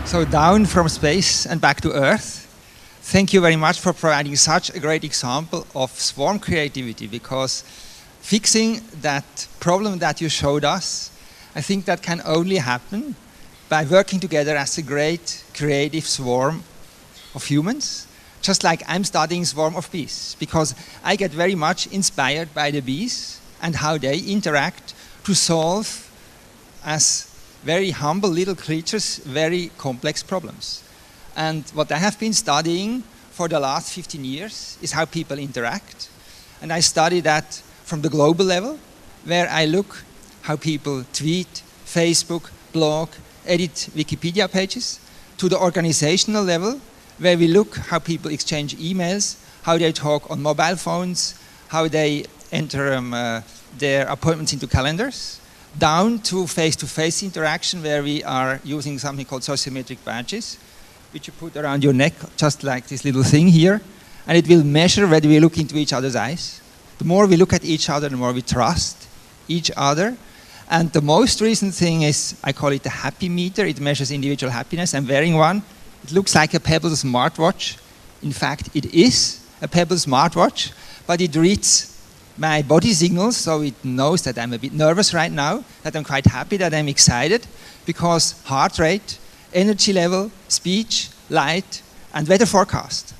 So down from space and back to Earth. Thank you very much for providing such a great example of swarm creativity, because fixing that problem that you showed us, I think that can only happen by working together as a great creative swarm of humans, just like I'm studying swarm of bees, because I get very much inspired by the bees and how they interact to solve, as very humble little creatures, very complex problems. And what I have been studying for the last 15 years is how people interact. And I study that from the global level, where I look how people tweet, Facebook, blog, edit Wikipedia pages, to the organizational level, where we look how people exchange emails, how they talk on mobile phones, how they enter their appointments into calendars, down to face-to-face interaction, where we are using something called sociometric badges, which you put around your neck, just like this little thing here, and it will measure whether we look into each other's eyes. The more we look at each other, the more we trust each other. And the most recent thing is, I call it the happy meter. It measures individual happiness. I'm wearing one. It looks like a Pebble smartwatch. In fact, it is a Pebble smartwatch, but it reads my body signals, so it knows that I'm a bit nervous right now, that I'm quite happy, that I'm excited, because heart rate, energy level, speech, light, and weather forecast.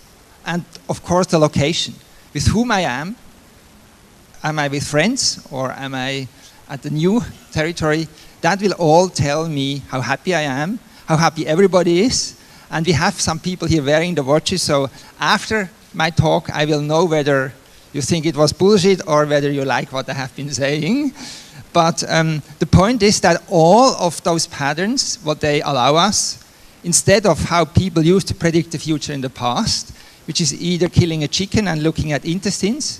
And of course the location, with whom I am I with friends, or am I at the new territory? That will all tell me how happy I am, how happy everybody is. And we have some people here wearing the watches, so after my talk I will know whether you think it was bullshit or whether you like what I have been saying. But the point is that all of those patterns, what they allow us, instead of how people used to predict the future in the past, which is either killing a chicken and looking at intestines,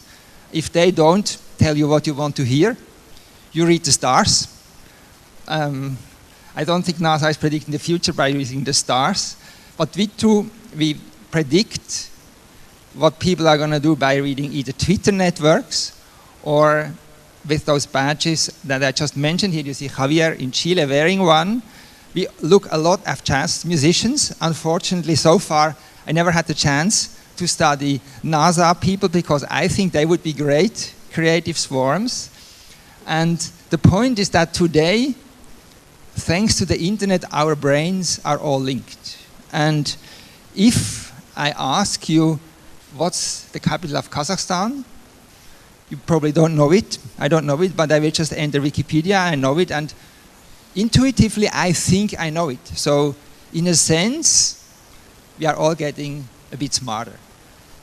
if they don't tell you what you want to hear, you read the stars. I don't think NASA is predicting the future by using the stars, but we predict what people are going to do by reading either Twitter networks or with those badges that I just mentioned. Here you see Javier in Chile wearing one. We look a lot at jazz musicians. Unfortunately, so far, I never had the chance to study NASA people, because I think they would be great creative swarms. And the point is that today, thanks to the internet, our brains are all linked. And if I ask you, what's the capital of Kazakhstan? You probably don't know it. I don't know it, but I will just enter Wikipedia. I know it, and intuitively, I think I know it. So, in a sense, we are all getting a bit smarter.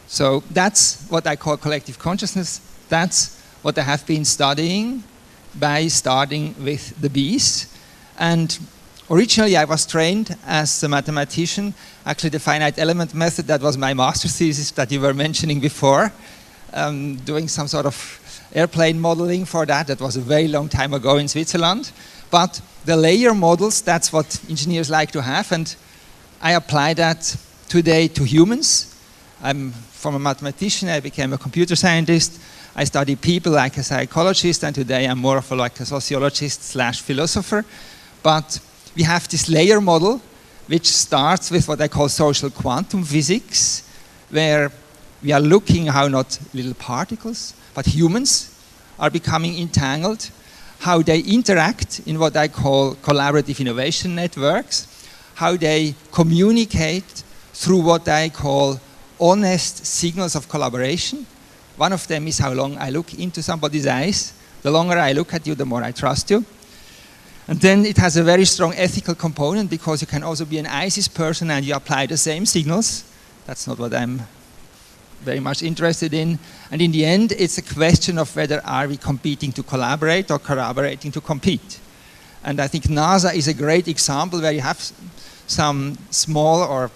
So that's what I call collective consciousness. That's what I have been studying by starting with the bees. And originally, I was trained as a mathematician. Actually, the finite element method, that was my master's thesis that you were mentioning before. Doing some sort of airplane modeling for that. That was a very long time ago in Switzerland. But the layer models, that's what engineers like to have. And I apply that today to humans. I'm from a mathematician, I became a computer scientist. I study people like a psychologist, and today I'm more of like a sociologist / philosopher. But we have this layer model, which starts with what I call social quantum physics, where we are looking how not little particles, but humans are becoming entangled, how they interact in what I call collaborative innovation networks, how they communicate through what I call honest signals of collaboration. One of them is how long I look into somebody's eyes. The longer I look at you, the more I trust you. And then it has a very strong ethical component, because you can also be an ISIS person and you apply the same signals. That's not what I'm very much interested in. And in the end, it's a question of whether are we competing to collaborate or collaborating to compete. And I think NASA is a great example where you have some small, or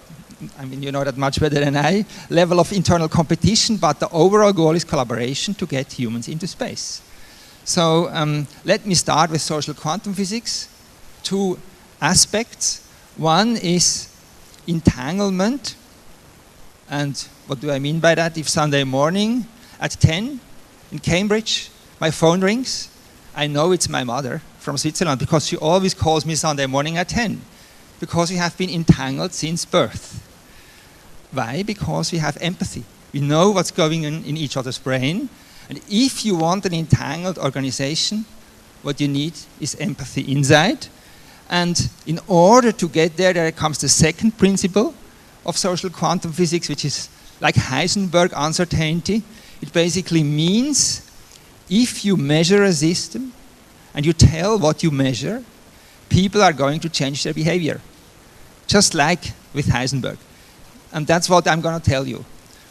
I mean, you know that much better than I, level of internal competition, but the overall goal is collaboration to get humans into space. So let me start with social quantum physics. Two aspects. One is entanglement. And what do I mean by that? If Sunday morning at 10 in Cambridge, my phone rings, I know it's my mother from Switzerland, because she always calls me Sunday morning at 10. Because we have been entangled since birth. Why? Because we have empathy. We know what's going on in each other's brain. And if you want an entangled organization, what you need is empathy inside. And in order to get there, there comes the second principle of social quantum physics, which is like Heisenberg uncertainty. It basically means if you measure a system and you tell what you measure, people are going to change their behavior. Just like with Heisenberg. And that's what I'm going to tell you.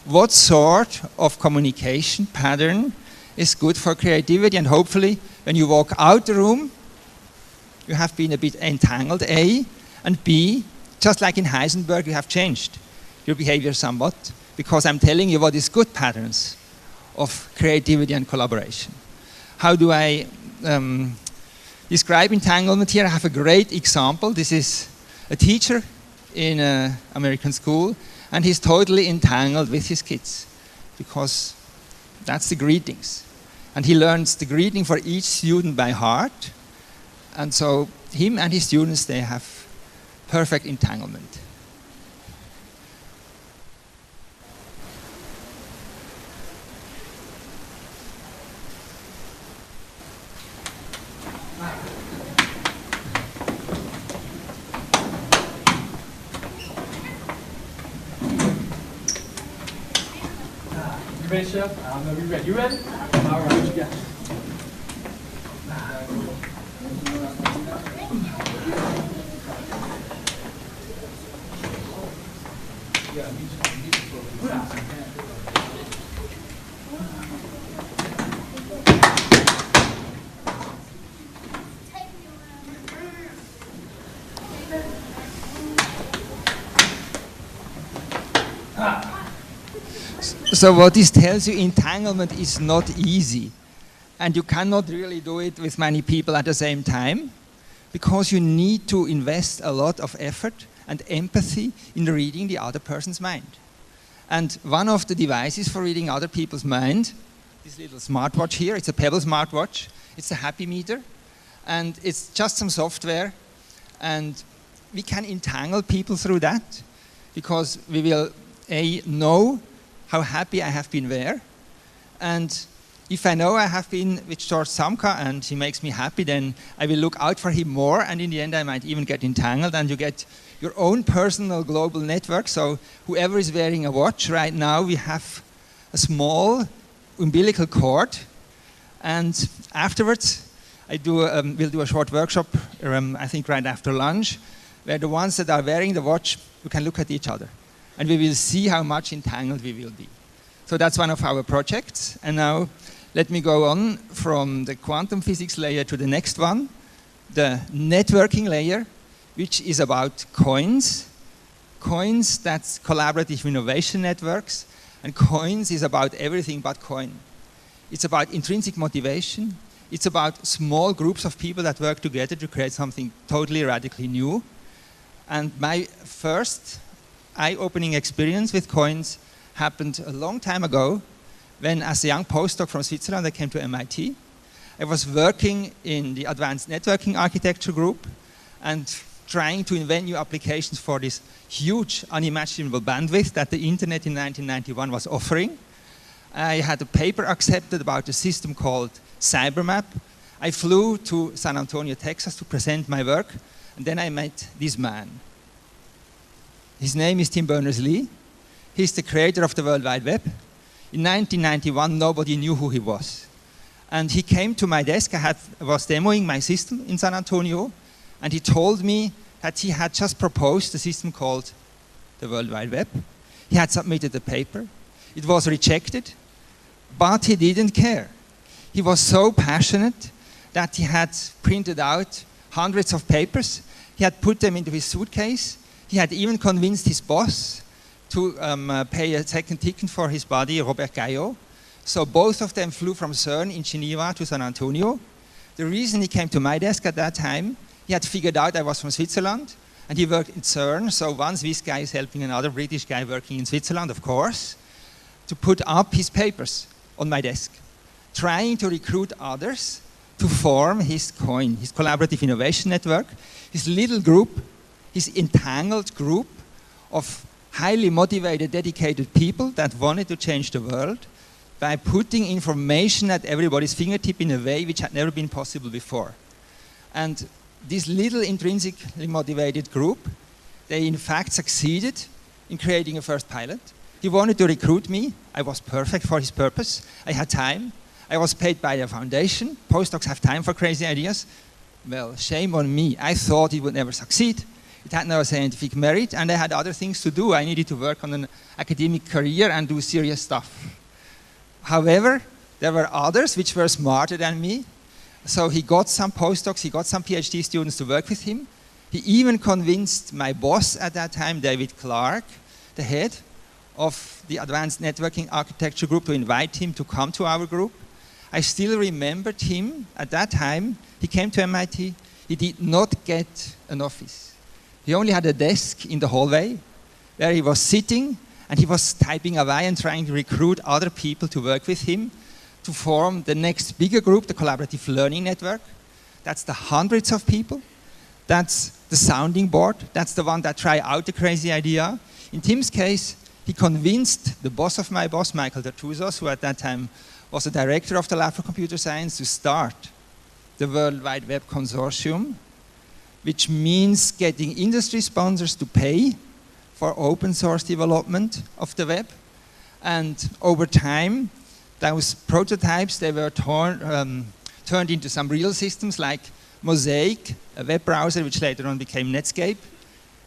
What sort of communication pattern is good for creativity, and hopefully when you walk out the room, you have been a bit entangled, A, and B, just like in Heisenberg, you have changed your behavior somewhat, because I'm telling you what is good patterns of creativity and collaboration. How do I describe entanglement here? I have a great example. This is a teacher in an American school, and he's totally entangled with his kids, because that's the greetings. And he learns the greeting for each student by heart. And so him and his students, they have perfect entanglement. You ready, Chef? No, we ready. You ready? All right, what you got? So what this tells you, entanglement is not easy. And you cannot really do it with many people at the same time, because you need to invest a lot of effort and empathy in reading the other person's mind. And one of the devices for reading other people's mind, this little smartwatch here, it's a Pebble smartwatch, it's a happy meter, and it's just some software, and we can entangle people through that, because we will know how happy I have been where, and if I know I have been with George Samka and he makes me happy, then I will look out for him more, and in the end I might even get entangled, and you get your own personal global network. So whoever is wearing a watch right now, we have a small umbilical cord, and afterwards we'll do a short workshop, I think right after lunch, where the ones that are wearing the watch, you can look at each other, and we will see how much entangled we will be. So that's one of our projects. And now let me go on from the quantum physics layer to the next one, the networking layer, which is about coins. Coins, that's collaborative innovation networks. And coins is about everything but coin. It's about intrinsic motivation. It's about small groups of people that work together to create something totally radically new. And my first eye-opening experience with coins happened a long time ago, when as a young postdoc from Switzerland I came to MIT. I was working in the advanced networking architecture group and trying to invent new applications for this huge unimaginable bandwidth that the internet in 1991 was offering. I had a paper accepted about a system called CyberMap. I flew to San Antonio, Texas to present my work, and then I met this man. His name is Tim Berners-Lee. He's the creator of the World Wide Web. In 1991, nobody knew who he was. And he came to my desk. I was demoing my system in San Antonio, and he told me that he had just proposed a system called the World Wide Web. He had submitted a paper. It was rejected, but he didn't care. He was so passionate that he had printed out hundreds of papers. He had put them into his suitcase. He had even convinced his boss to pay a second ticket for his buddy, Robert Gaillot. So both of them flew from CERN in Geneva to San Antonio. The reason he came to my desk at that time, he had figured out I was from Switzerland, and he worked in CERN, so one Swiss guy is helping another British guy working in Switzerland, of course, to put up his papers on my desk, trying to recruit others to form his COIN, his Collaborative Innovation Network, his little group. his entangled group of highly motivated, dedicated people that wanted to change the world by putting information at everybody's fingertip in a way which had never been possible before. And this little intrinsically motivated group, they in fact succeeded in creating a first pilot. He wanted to recruit me. I was perfect for his purpose. I had time. I was paid by the foundation. Postdocs have time for crazy ideas. Well, shame on me. I thought it would never succeed. It had no scientific merit, and I had other things to do. I needed to work on an academic career and do serious stuff. However, there were others which were smarter than me. So he got some postdocs, he got some PhD students to work with him. He even convinced my boss at that time, David Clark, the head of the Advanced Networking Architecture group, to invite him to come to our group. I still remembered him at that time. He came to MIT. He did not get an office. He only had a desk in the hallway where he was sitting, and he was typing away and trying to recruit other people to work with him to form the next bigger group, the Collaborative Learning Network. That's the hundreds of people. That's the sounding board. That's the one that try out the crazy idea. In Tim's case, he convinced the boss of my boss, Michael Dertouzos, who at that time was the director of the Lab for Computer Science, to start the World Wide Web Consortium, which means getting industry sponsors to pay for open source development of the web. And over time, those prototypes, they were turned into some real systems like Mosaic, a web browser which later on became Netscape,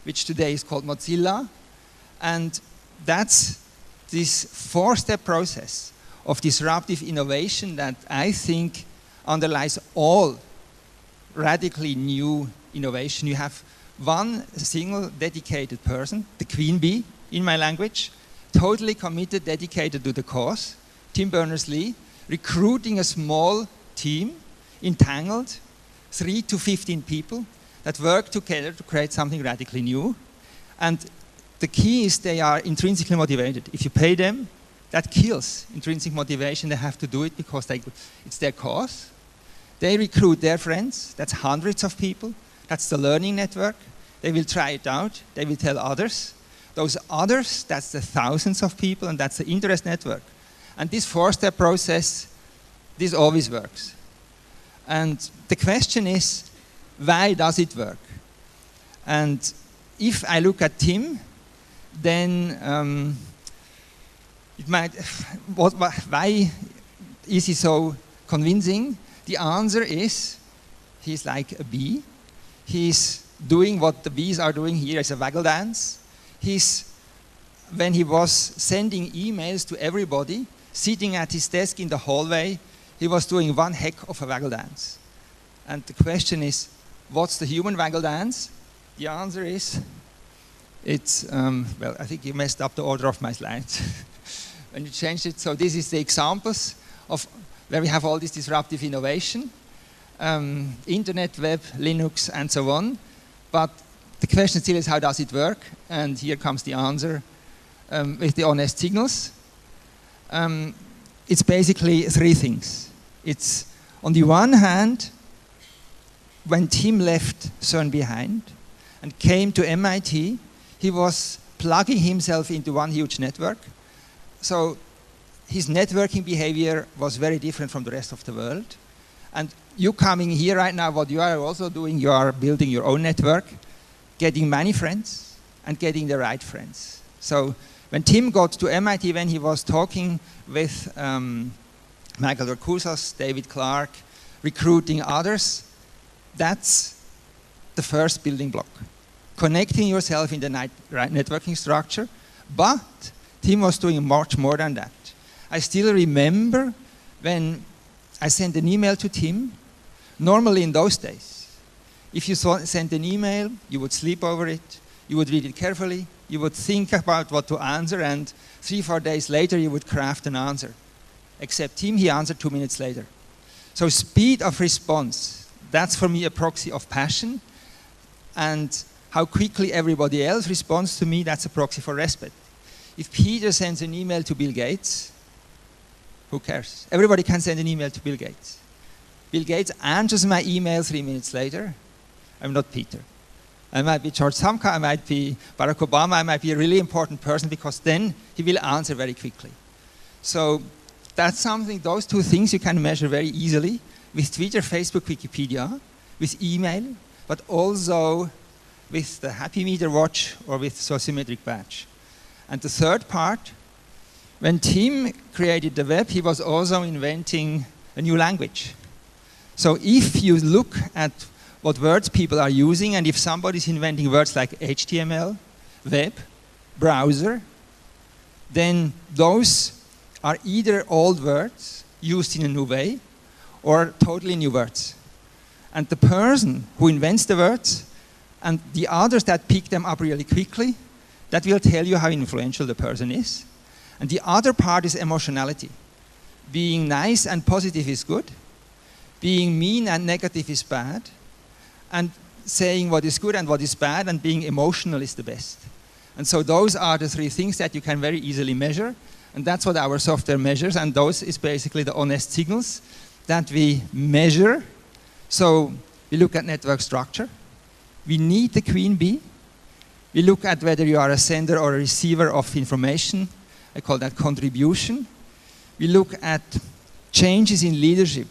which today is called Mozilla. And that's this four-step process of disruptive innovation that I think underlies all radically new innovation. You have one single dedicated person, the queen bee in my language, totally committed, dedicated to the cause, Tim Berners-Lee, recruiting a small team, entangled, 3 to 15 people that work together to create something radically new. And the key is they are intrinsically motivated. If you pay them, that kills intrinsic motivation. They have to do it because it's their cause. They recruit their friends. That's hundreds of people. That's the learning network. They will try it out. They will tell others. Those others, that's the thousands of people, and that's the interest network. And this four-step process, this always works. And the question is, why does it work? And if I look at Tim, then it might, why is he so convincing? The answer is, he's like a bee. He's doing what the bees are doing here as a waggle dance. When he was sending emails to everybody, sitting at his desk in the hallway, he was doing one heck of a waggle dance. And the question is, what's the human waggle dance? The answer is, it's, well, I think you messed up the order of my slides when you changed it. So this is the examples of where we have all this disruptive innovation, internet, web, Linux, and so on. But the question still is, how does it work? And here comes the answer with the honest signals. It's basically three things. It's, on the one hand, when Tim left CERN behind and came to MIT, he was plugging himself into one huge network. So his networking behavior was very different from the rest of the world. And you coming here right now, what you are also doing, you are building your own network, getting many friends, and getting the right friends. So when Tim got to MIT, when he was talking with Michael Dertouzos, David Clark, recruiting others, that's the first building block. Connecting yourself in the right networking structure, but Tim was doing much more than that. I still remember when I sent an email to Tim. Normally in those days, if you sent an email, you would sleep over it, you would read it carefully, you would think about what to answer, and 3-4 days later you would craft an answer. Except Tim, he answered 2 minutes later. So speed of response, that's for me a proxy of passion, and how quickly everybody else responds to me, that's a proxy for respect. If Peter sends an email to Bill Gates, who cares? Everybody can send an email to Bill Gates. Bill Gates answers my email 3 minutes later. I'm not Peter. I might be George Samka, I might be Barack Obama, I might be a really important person, because then he will answer very quickly. So that's something, those two things you can measure very easily with Twitter, Facebook, Wikipedia, with email, but also with the Happy Meter watch or with sociometric badge. And the third part, when Tim created the web, he was also inventing a new language. So if you look at what words people are using, and if somebody's inventing words like HTML, web, browser, then those are either old words used in a new way or totally new words. And the person who invents the words and the others that pick them up really quickly, that will tell you how influential the person is. And the other part is emotionality. Being nice and positive is good. Being mean and negative is bad. And saying what is good and what is bad and being emotional is the best. And so those are the three things that you can very easily measure. And that's what our software measures. And those is basically the honest signals that we measure. So we look at network structure. We need the queen bee. We look at whether you are a sender or a receiver of information. I call that contribution. We look at changes in leadership.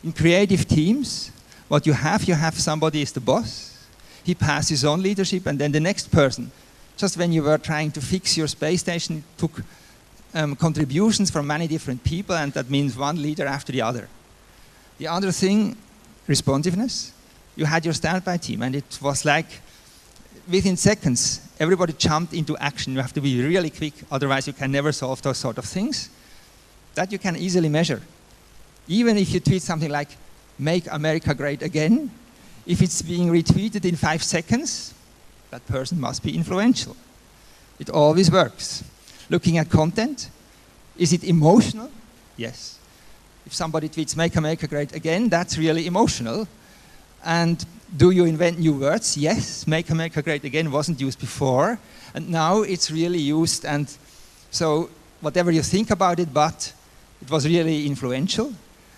In creative teams, what you have somebody is the boss. He passes on leadership, and then the next person. Just when you were trying to fix your space station, it took contributions from many different people, and that means one leader after the other. The other thing, responsiveness. You had your standby team, and it was like within seconds, everybody jumped into action. You have to be really quick, otherwise you can never solve those sort of things. That you can easily measure. Even if you tweet something like, "Make America Great Again," if it's being retweeted in 5 seconds, that person must be influential. It always works. Looking at content, is it emotional? Yes. If somebody tweets, "Make America Great Again," that's really emotional. And do you invent new words? Yes, "Make America Great Again" wasn't used before, and now it's really used, and so whatever you think about it, but it was really influential.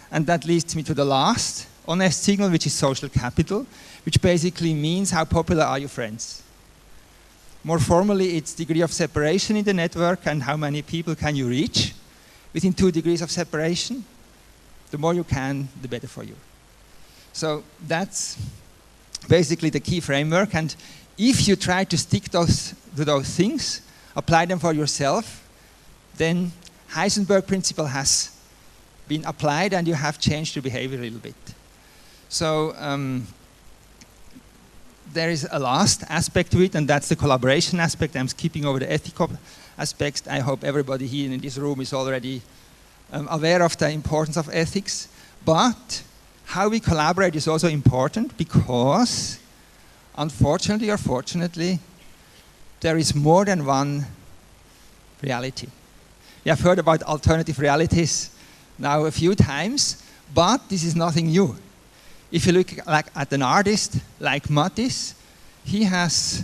And that leads me to the last honest signal, which is social capital, which basically means how popular are your friends. More formally, it's degree of separation in the network and how many people can you reach within 2 degrees of separation. The more you can, the better for you. So that's basically the key framework, and if you try to stick to those things, apply them for yourself, then Heisenberg principle has been applied and you have changed your behavior a little bit. So there is a last aspect to it, and that's the collaboration aspect. I'm skipping over the ethical aspects. I hope everybody here in this room is already aware of the importance of ethics, but how we collaborate is also important, because unfortunately or fortunately, there is more than one reality. We have heard about alternative realities now a few times, but this is nothing new. If you look at an artist like Matisse, he has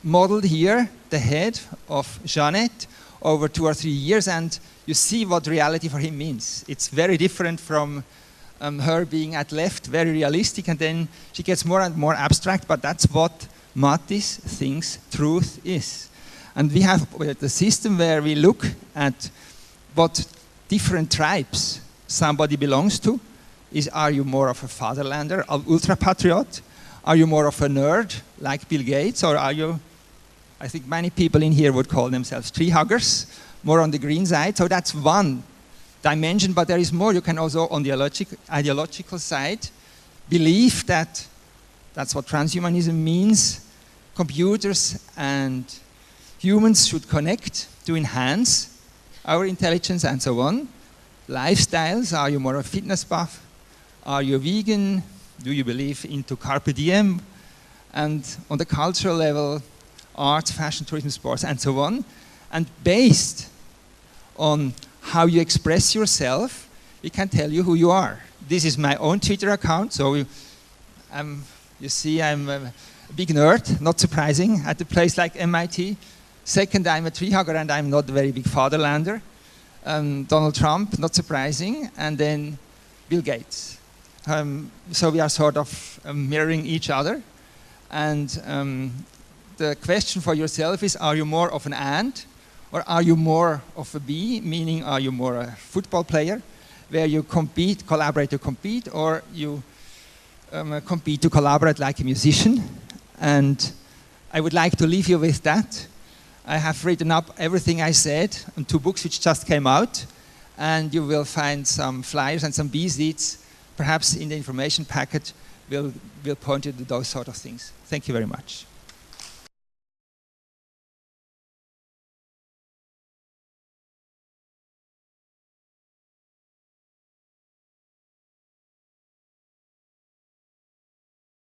modeled here the head of Jeannette over 2 or 3 years, and you see what reality for him means. It's very different from her being at left, very realistic, and then she gets more and more abstract, but that's what Matisse thinks truth is. And we have the system where we look at what different tribes somebody belongs to. Are you more of a fatherlander, an ultra-patriot? Are you more of a nerd, like Bill Gates? Or are you, I think many people in here would call themselves tree huggers, more on the green side? So that's one dimension, but there is more. You can also, on the ideological side, believe that that's what transhumanism means. Computers and humans should connect to enhance our intelligence and so on. Lifestyles, are you more a fitness buff? Are you vegan? Do you believe into carpe diem? And on the cultural level, arts, fashion, tourism, sports, and so on. And based on how you express yourself, we can tell you who you are. This is my own Twitter account, so you see I'm a big nerd, not surprising, at a place like MIT. Second, I'm a tree hugger and I'm not a very big fatherlander. Donald Trump, not surprising, and then Bill Gates. So we are sort of mirroring each other. And the question for yourself is, are you more of an and, or are you more of a B, meaning are you more a football player, where you compete, collaborate to compete, or you compete to collaborate like a musician? And I would like to leave you with that. I have written up everything I said on 2 books which just came out, and you will find some flyers and some B-seats, perhaps in the information packet, will point you to those sort of things. Thank you very much.